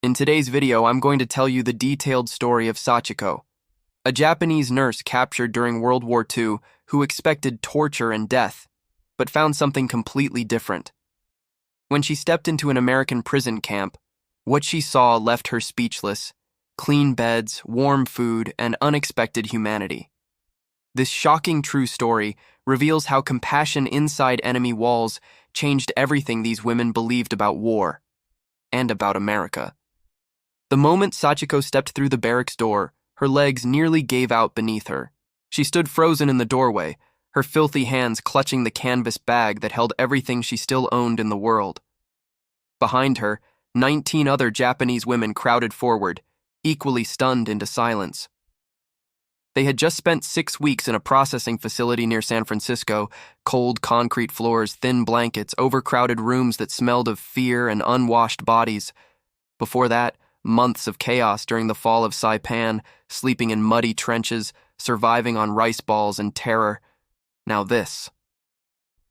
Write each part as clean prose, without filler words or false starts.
In today's video, I'm going to tell you the detailed story of Sachiko, a Japanese nurse captured during World War II who expected torture and death, but found something completely different. When she stepped into an American prison camp, what she saw left her speechless: clean beds, warm food, and unexpected humanity. This shocking true story reveals how compassion inside enemy walls changed everything these women believed about war and about America. The moment Sachiko stepped through the barracks door, her legs nearly gave out beneath her. She stood frozen in the doorway, her filthy hands clutching the canvas bag that held everything she still owned in the world. Behind her, 19 other Japanese women crowded forward, equally stunned into silence. They had just spent 6 weeks in a processing facility near San Francisco: cold concrete floors, thin blankets, overcrowded rooms that smelled of fear and unwashed bodies. Before that, months of chaos during the fall of Saipan, sleeping in muddy trenches, surviving on rice balls and terror. Now this.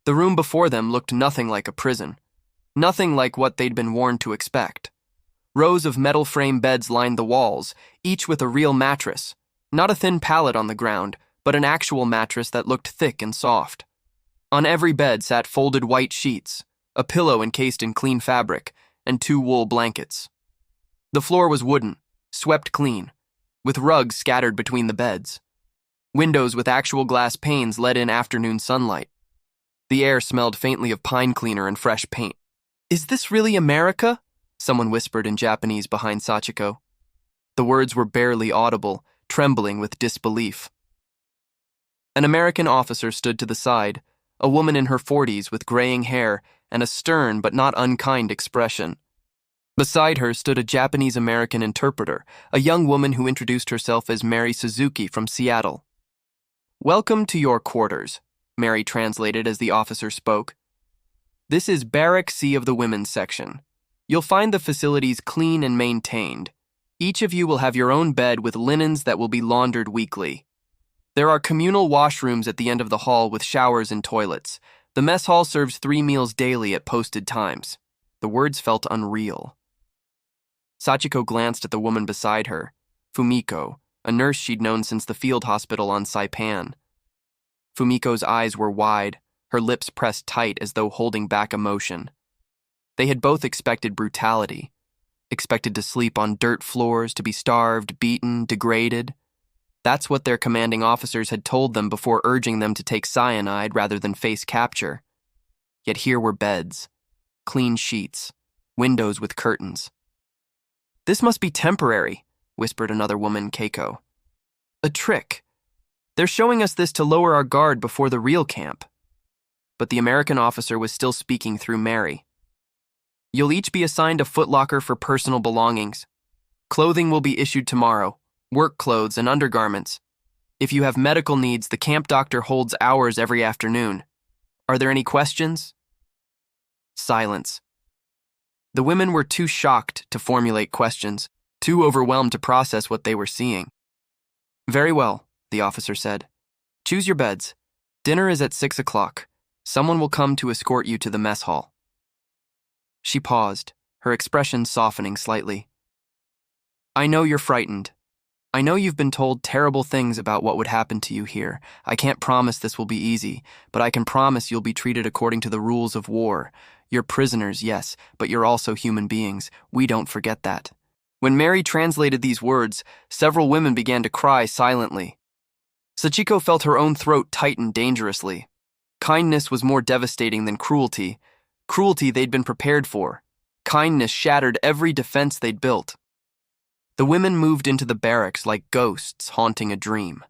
The room before them looked nothing like a prison, nothing like what they'd been warned to expect. Rows of metal frame beds lined the walls, each with a real mattress, not a thin pallet on the ground, but an actual mattress that looked thick and soft. On every bed sat folded white sheets, a pillow encased in clean fabric, and 2 wool blankets. The floor was wooden, swept clean, with rugs scattered between the beds. Windows with actual glass panes let in afternoon sunlight. The air smelled faintly of pine cleaner and fresh paint. "Is this really America?" someone whispered in Japanese behind Sachiko. The words were barely audible, trembling with disbelief. An American officer stood to the side, a woman in her 40s with graying hair and a stern but not unkind expression. Beside her stood a Japanese-American interpreter, a young woman who introduced herself as Mary Suzuki from Seattle. "Welcome to your quarters," Mary translated as the officer spoke. "This is Barracks C of the women's section. You'll find the facilities clean and maintained. Each of you will have your own bed with linens that will be laundered weekly. There are communal washrooms at the end of the hall with showers and toilets. The mess hall serves 3 meals daily at posted times." The words felt unreal. Sachiko glanced at the woman beside her, Fumiko, a nurse she'd known since the field hospital on Saipan. Fumiko's eyes were wide, her lips pressed tight as though holding back emotion. They had both expected brutality, expected to sleep on dirt floors, to be starved, beaten, degraded. That's what their commanding officers had told them before urging them to take cyanide rather than face capture. Yet here were beds, clean sheets, windows with curtains. "This must be temporary," whispered another woman, Keiko. "A trick. They're showing us this to lower our guard before the real camp." But the American officer was still speaking through Mary. "You'll each be assigned a footlocker for personal belongings. Clothing will be issued tomorrow, work clothes and undergarments. If you have medical needs, the camp doctor holds hours every afternoon. Are there any questions?" Silence. The women were too shocked to formulate questions, too overwhelmed to process what they were seeing. "Very well," the officer said. "Choose your beds. Dinner is at 6 o'clock. Someone will come to escort you to the mess hall." She paused, her expression softening slightly. "I know you're frightened. I know you've been told terrible things about what would happen to you here. I can't promise this will be easy, but I can promise you'll be treated according to the rules of war. You're prisoners, yes, but you're also human beings. We don't forget that." When Mary translated these words, several women began to cry silently. Sachiko felt her own throat tighten dangerously. Kindness was more devastating than cruelty. Cruelty they'd been prepared for. Kindness shattered every defense they'd built. The women moved into the barracks like ghosts haunting a dream.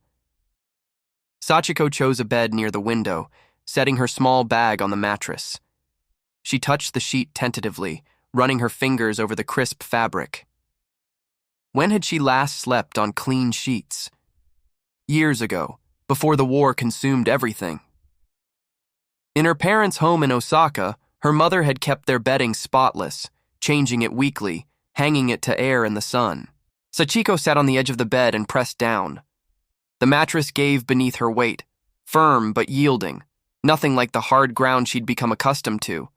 Sachiko chose a bed near the window, setting her small bag on the mattress. She touched the sheet tentatively, running her fingers over the crisp fabric. When had she last slept on clean sheets? Years ago, before the war consumed everything. In her parents' home in Osaka, her mother had kept their bedding spotless, changing it weekly, hanging it to air in the sun. Sachiko sat on the edge of the bed and pressed down. The mattress gave beneath her weight, firm but yielding, nothing like the hard ground she'd become accustomed to.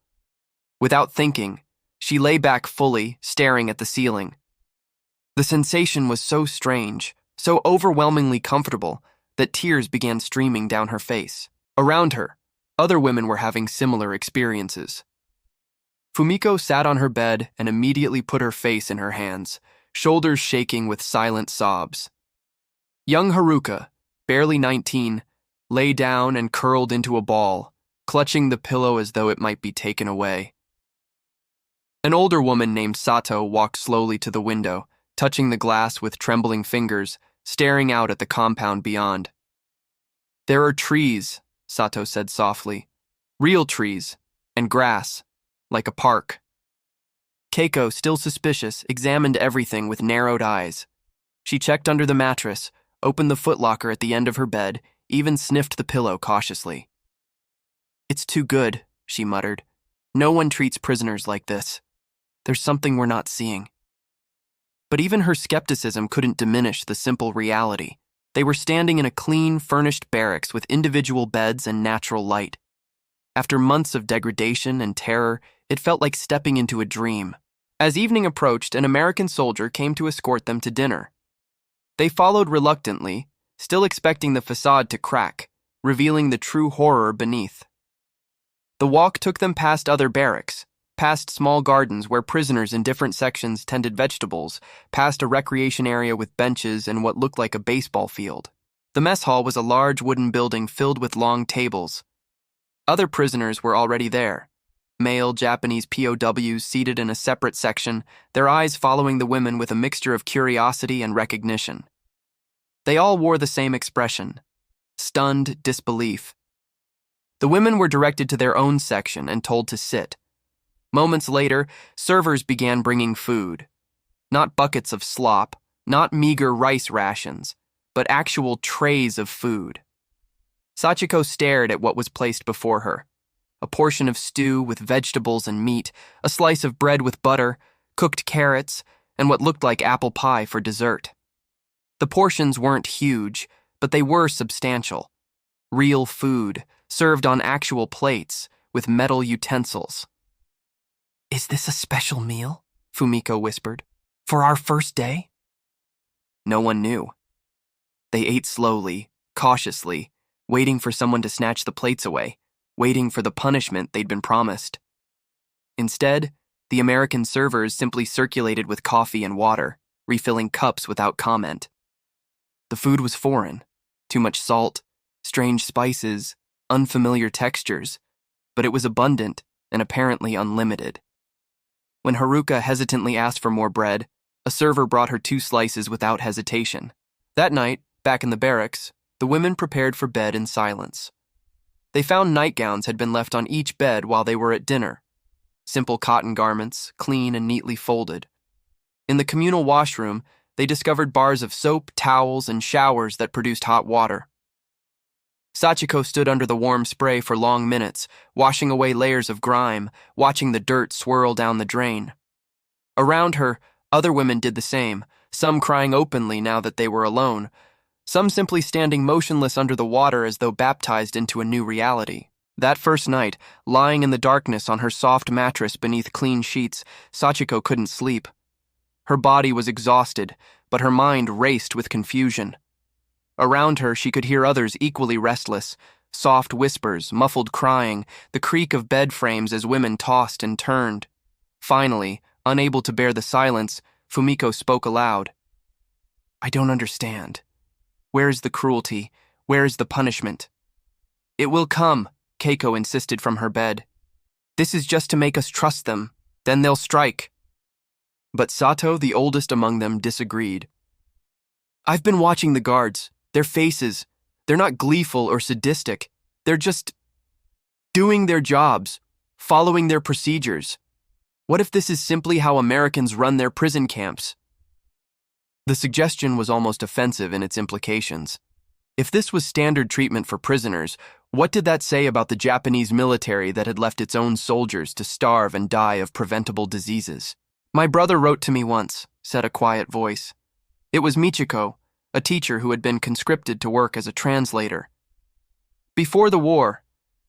Without thinking, She lay back fully, staring at the ceiling. The sensation was so strange, so overwhelmingly comfortable, that tears began streaming down her face. Around her, other women were having similar experiences. Fumiko sat on her bed and immediately put her face in her hands, shoulders shaking with silent sobs. Young Haruka, barely 19, lay down and curled into a ball, clutching the pillow as though it might be taken away. An older woman named Sato walked slowly to the window, touching the glass with trembling fingers, staring out at the compound beyond. "There are trees," Sato said softly. "Real trees, and grass, like a park." Keiko, still suspicious, examined everything with narrowed eyes. She checked under the mattress, opened the footlocker at the end of her bed, even sniffed the pillow cautiously. "It's too good," she muttered. "No one treats prisoners like this. There's something we're not seeing." But even her skepticism couldn't diminish the simple reality. They were standing in a clean, furnished barracks with individual beds and natural light. After months of degradation and terror, it felt like stepping into a dream. As evening approached, an American soldier came to escort them to dinner. They followed reluctantly, still expecting the facade to crack, revealing the true horror beneath. The walk took them past other barracks, past small gardens where prisoners in different sections tended vegetables, past a recreation area with benches and what looked like a baseball field. The mess hall was a large wooden building filled with long tables. Other prisoners were already there. Male Japanese POWs seated in a separate section, their eyes following the women with a mixture of curiosity and recognition. They all wore the same expression: stunned disbelief. The women were directed to their own section and told to sit. Moments later, servers began bringing food. Not buckets of slop, not meager rice rations, but actual trays of food. Sachiko stared at what was placed before her. A portion of stew with vegetables and meat, a slice of bread with butter, cooked carrots, and what looked like apple pie for dessert. The portions weren't huge, but they were substantial. Real food, served on actual plates, with metal utensils. "Is this a special meal?" Fumiko whispered. "For our first day?" No one knew. They ate slowly, cautiously, waiting for someone to snatch the plates away, waiting for the punishment they'd been promised. Instead, the American servers simply circulated with coffee and water, refilling cups without comment. The food was foreign, too much salt, strange spices, unfamiliar textures, but it was abundant and apparently unlimited. When Haruka hesitantly asked for more bread, a server brought her 2 slices without hesitation. That night, back in the barracks, the women prepared for bed in silence. They found nightgowns had been left on each bed while they were at dinner. Simple cotton garments, clean and neatly folded. In the communal washroom, they discovered bars of soap, towels, and showers that produced hot water. Sachiko stood under the warm spray for long minutes, washing away layers of grime, watching the dirt swirl down the drain. Around her, other women did the same, some crying openly now that they were alone, some simply standing motionless under the water as though baptized into a new reality. That first night, lying in the darkness on her soft mattress beneath clean sheets, Sachiko couldn't sleep. Her body was exhausted, but her mind raced with confusion. Around her, she could hear others equally restless, soft whispers, muffled crying, the creak of bed frames as women tossed and turned. Finally, unable to bear the silence, Fumiko spoke aloud. "I don't understand. Where is the cruelty? Where is the punishment?" "It will come," Keiko insisted from her bed. "This is just to make us trust them. Then they'll strike." But Sato, the oldest among them, disagreed. "I've been watching the guards. Their faces, they're not gleeful or sadistic. They're just doing their jobs, following their procedures. What if this is simply how Americans run their prison camps?" The suggestion was almost offensive in its implications. If this was standard treatment for prisoners, what did that say about the Japanese military that had left its own soldiers to starve and die of preventable diseases? "My brother wrote to me once," said a quiet voice. It was Michiko, a teacher who had been conscripted to work as a translator. Before the war,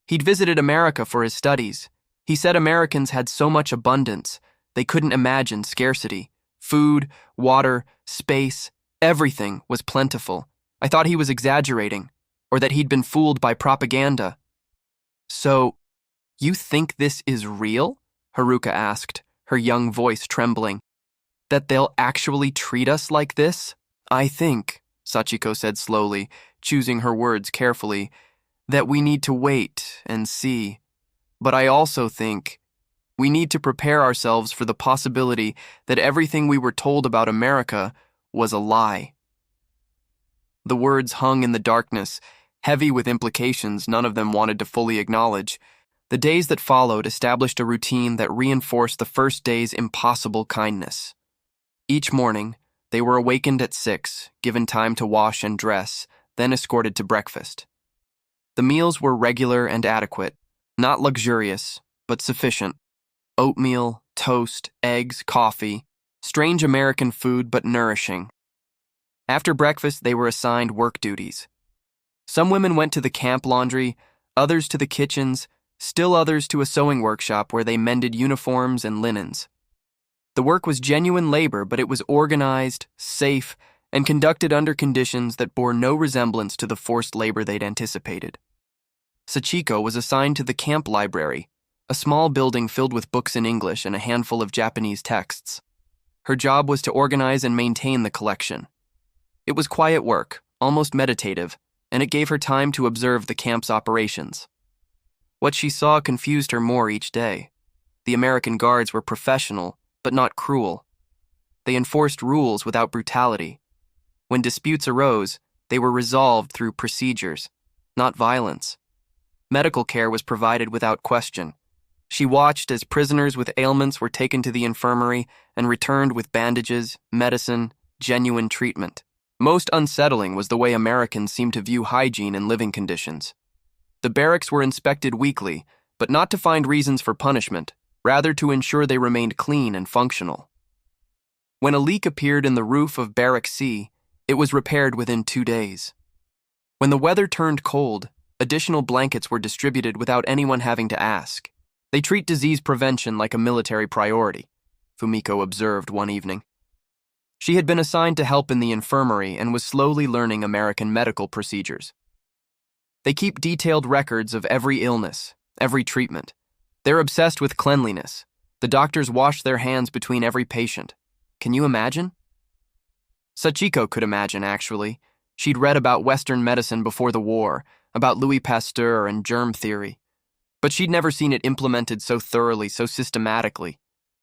he'd visited America for his studies. He said Americans had so much abundance They couldn't imagine scarcity. Food, water, space, everything was plentiful. I thought he was exaggerating, or that he'd been fooled by propaganda. So, you think this is real? Haruka asked, her young voice trembling. That they'll actually treat us like this? I think, Sachiko said slowly, choosing her words carefully, that we need to wait and see. But I also think we need to prepare ourselves for the possibility that everything we were told about America was a lie. The words hung in the darkness, heavy with implications none of them wanted to fully acknowledge. The days that followed established a routine that reinforced the first day's impossible kindness. Each morning, they were awakened at 6, given time to wash and dress, then escorted to breakfast. The meals were regular and adequate, not luxurious, but sufficient. Oatmeal, toast, eggs, coffee, strange American food but nourishing. After breakfast, they were assigned work duties. Some women went to the camp laundry, others to the kitchens, still others to a sewing workshop where they mended uniforms and linens. The work was genuine labor, but it was organized, safe, and conducted under conditions that bore no resemblance to the forced labor they'd anticipated. Sachiko was assigned to the camp library, a small building filled with books in English and a handful of Japanese texts. Her job was to organize and maintain the collection. It was quiet work, almost meditative, and it gave her time to observe the camp's operations. What she saw confused her more each day. The American guards were professional, but not cruel. They enforced rules without brutality. When disputes arose, they were resolved through procedures, not violence. Medical care was provided without question. She watched as prisoners with ailments were taken to the infirmary and returned with bandages, medicine, genuine treatment. Most unsettling was the way Americans seemed to view hygiene and living conditions. The barracks were inspected weekly, but not to find reasons for punishment, rather to ensure they remained clean and functional. When a leak appeared in the roof of Barrack C, it was repaired within 2 days. When the weather turned cold, additional blankets were distributed without anyone having to ask. They treat disease prevention like a military priority, Fumiko observed one evening. She had been assigned to help in the infirmary and was slowly learning American medical procedures. They keep detailed records of every illness, every treatment. They're obsessed with cleanliness. The doctors wash their hands between every patient. Can you imagine? Sachiko could imagine, actually. She'd read about Western medicine before the war, about Louis Pasteur and germ theory. But she'd never seen it implemented so thoroughly, so systematically,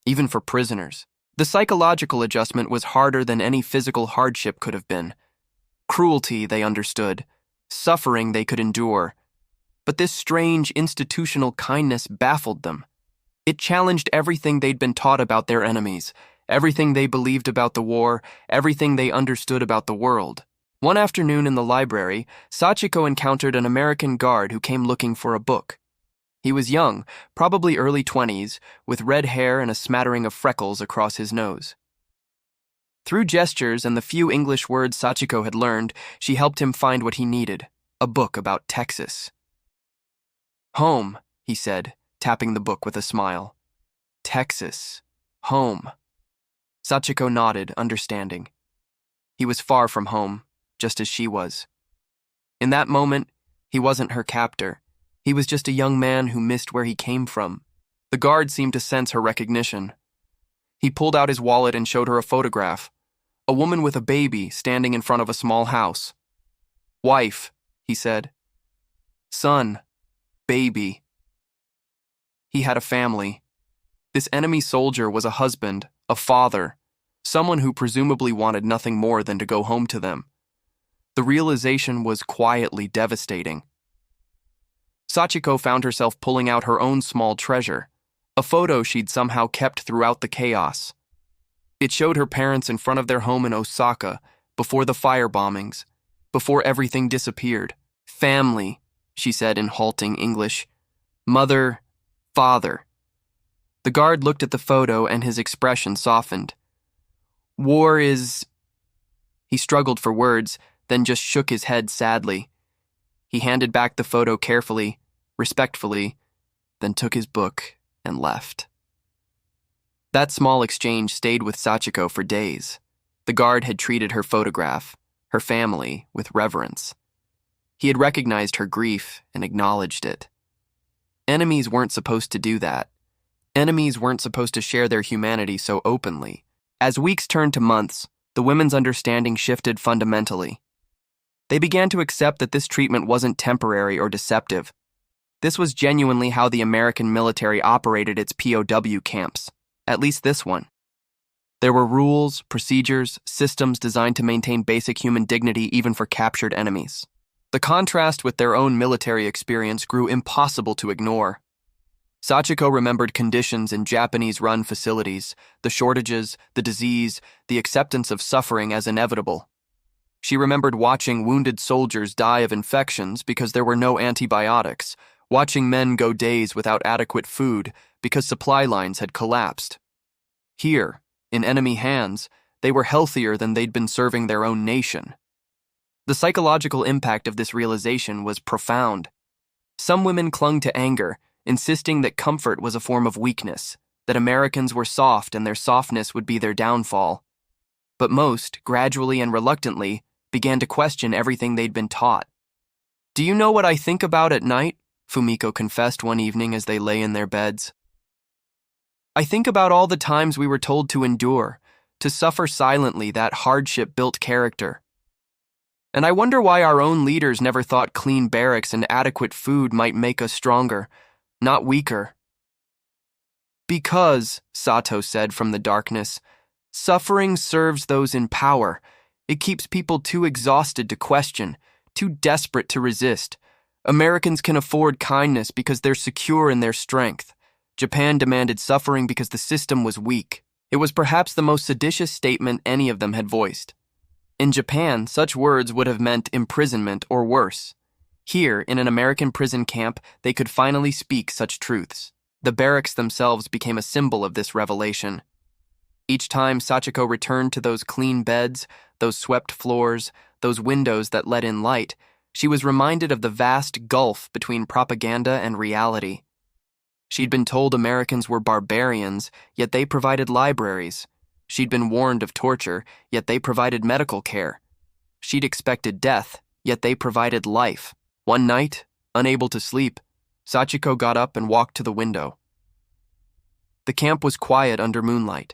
even for prisoners. The psychological adjustment was harder than any physical hardship could have been. Cruelty, they understood. Suffering they could endure. But this strange institutional kindness baffled them. It challenged everything they'd been taught about their enemies, everything they believed about the war, everything they understood about the world. One afternoon in the library, Sachiko encountered an American guard who came looking for a book. He was young, probably early 20s, with red hair and a smattering of freckles across his nose. Through gestures and the few English words Sachiko had learned, she helped him find what he needed, a book about Texas. "Home," he said, tapping the book with a smile. "Texas. Home." Sachiko nodded, understanding. He was far from home, just as she was. In that moment, he wasn't her captor. He was just a young man who missed where he came from. The guard seemed to sense her recognition. He pulled out his wallet and showed her a photograph. A woman with a baby standing in front of a small house. "Wife," he said. "Son. Baby." He had a family. This enemy soldier was a husband, a father, someone who presumably wanted nothing more than to go home to them. The realization was quietly devastating. Sachiko found herself pulling out her own small treasure, a photo she'd somehow kept throughout the chaos. It showed her parents in front of their home in Osaka, before the fire bombings, before everything disappeared. "Family," she said in halting English. "Mother, father." The guard looked at the photo and his expression softened. "War is..." He struggled for words, then just shook his head sadly. He handed back the photo carefully, respectfully, then took his book and left. That small exchange stayed with Sachiko for days. The guard had treated her photograph, her family, with reverence. He had recognized her grief and acknowledged it. Enemies weren't supposed to do that. Enemies weren't supposed to share their humanity so openly. As weeks turned to months, the women's understanding shifted fundamentally. They began to accept that this treatment wasn't temporary or deceptive. This was genuinely how the American military operated its POW camps, at least this one. There were rules, procedures, systems designed to maintain basic human dignity even for captured enemies. The contrast with their own military experience grew impossible to ignore. Sachiko remembered conditions in Japanese-run facilities, the shortages, the disease, the acceptance of suffering as inevitable. She remembered watching wounded soldiers die of infections because there were no antibiotics, watching men go days without adequate food because supply lines had collapsed. Here, in enemy hands, they were healthier than they'd been serving their own nation. The psychological impact of this realization was profound. Some women clung to anger, insisting that comfort was a form of weakness, that Americans were soft and their softness would be their downfall. But most, gradually and reluctantly, began to question everything they'd been taught. "Do you know what I think about at night?" Fumiko confessed one evening as they lay in their beds. "I think about all the times we were told to endure, to suffer silently. That hardship built character. And I wonder why our own leaders never thought clean barracks and adequate food might make us stronger, not weaker." "Because," Sato said from the darkness, "suffering serves those in power. It keeps people too exhausted to question, too desperate to resist. Americans can afford kindness because they're secure in their strength. Japan demanded suffering because the system was weak." It was perhaps the most seditious statement any of them had voiced. In Japan, such words would have meant imprisonment or worse. Here, in an American prison camp, they could finally speak such truths. The barracks themselves became a symbol of this revelation. Each time Sachiko returned to those clean beds, those swept floors, those windows that let in light, she was reminded of the vast gulf between propaganda and reality. She'd been told Americans were barbarians, yet they provided libraries. She'd been warned of torture, yet they provided medical care. She'd expected death, yet they provided life. One night, unable to sleep, Sachiko got up and walked to the window. The camp was quiet under moonlight.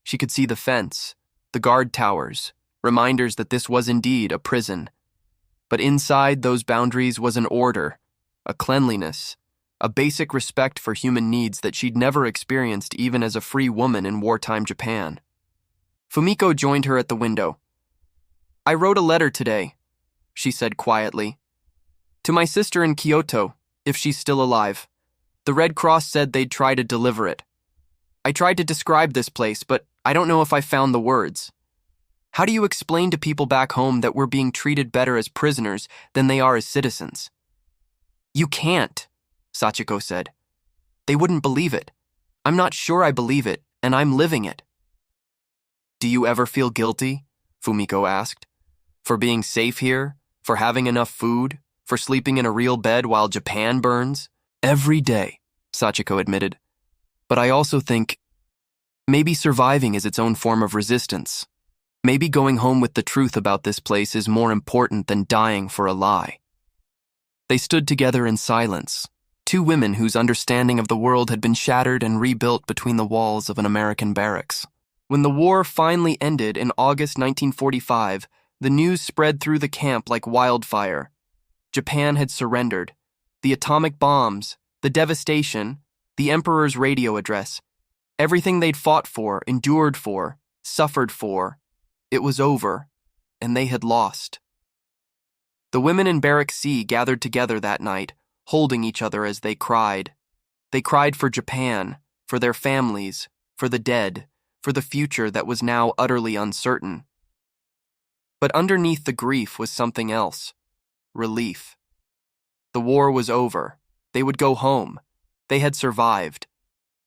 She could see the fence, the guard towers, reminders that this was indeed a prison. But inside those boundaries was an order, a cleanliness, a basic respect for human needs that she'd never experienced even as a free woman in wartime Japan. Fumiko joined her at the window. "I wrote a letter today," she said quietly, "to my sister in Kyoto, if she's still alive. The Red Cross said they'd try to deliver it. I tried to describe this place, but I don't know if I found the words. How do you explain to people back home that we're being treated better as prisoners than they are as citizens?" "You can't," Sachiko said. "They wouldn't believe it. I'm not sure I believe it, and I'm living it." "Do you ever feel guilty?" Fumiko asked. "For being safe here? For having enough food? For sleeping in a real bed while Japan burns?" "Every day," Sachiko admitted. "But I also think maybe surviving is its own form of resistance. Maybe going home with the truth about this place is more important than dying for a lie." They stood together in silence, two women whose understanding of the world had been shattered and rebuilt between the walls of an American barracks. When the war finally ended in August 1945, the news spread through the camp like wildfire. Japan had surrendered. The atomic bombs, the devastation, the Emperor's radio address, everything they'd fought for, endured for, suffered for, it was over, and they had lost. The women in Barrack C gathered together that night, holding each other as they cried. They cried for Japan, for their families, for the dead, for the future that was now utterly uncertain. But underneath the grief was something else: relief. The war was over. They would go home. They had survived.